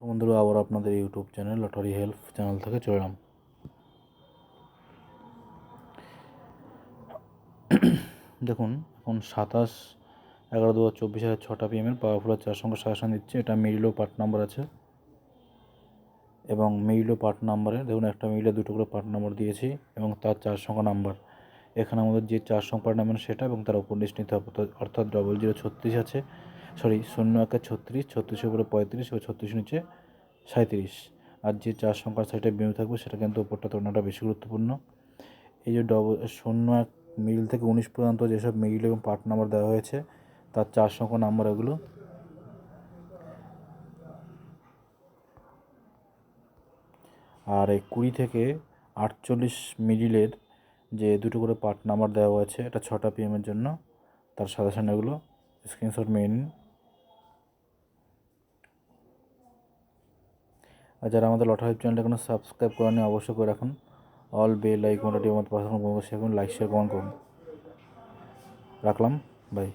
বন্ধুরা, আবার আপনাদের YouTube channel lottery help channel থেকে চলে এলাম। দেখুন, এখন 27/11/2024 6টা PM পাওয়ারফুলের 4 সংখ্যা সাজেশন দিচ্ছে। এটা মিডিলও পার্ট নাম্বার আছে এবং মিডিলও পার্ট নাম্বারে দেখুন একটা মিডিলে দুটো করে পার্ট নাম্বার দিয়েছি এবং তার 4 সংখ্যা নাম্বার। এখানে আমাদের যে 4 সংখ্যার নাম্বার সেটা এবং তার উপর লিস্ট নিতে হবে, অর্থাৎ 0036 আছে, 01 36, 36 উপরে 35 ও 36 নিচে 37। আর যে 4 সংখ্যার সাইডে বিন্দু থাকবে সেটা কিন্তু উপরটা তুলনাটা বেশি গুরুত্বপূর্ণ। এই যে 01 মিডিল থেকে 19 পর্যন্ত যেসব মিডিল এবং পার্ট নাম্বার দেওয়া হয়েছে তার 4 সংখ্যা নাম্বার এগুলো। আর এই 20 থেকে 48 মিডিলের যে দুটো করে পার্ট নাম্বার দেওয়া আছে, এটা 6টা PM জন্য, তার সাজেশন এগুলো স্ক্রিনশট নিয়ে নিন। আর যারা আমাদের লটারি চ্যানেলটা এখনো সাবস্ক্রাইব করেনি অবশ্যই করে রাখুন। অল বেল আইকনটা টিপে আমাদের পাশে লাইক শেয়ার কমেন্ট করুন। রাখলাম, বাই।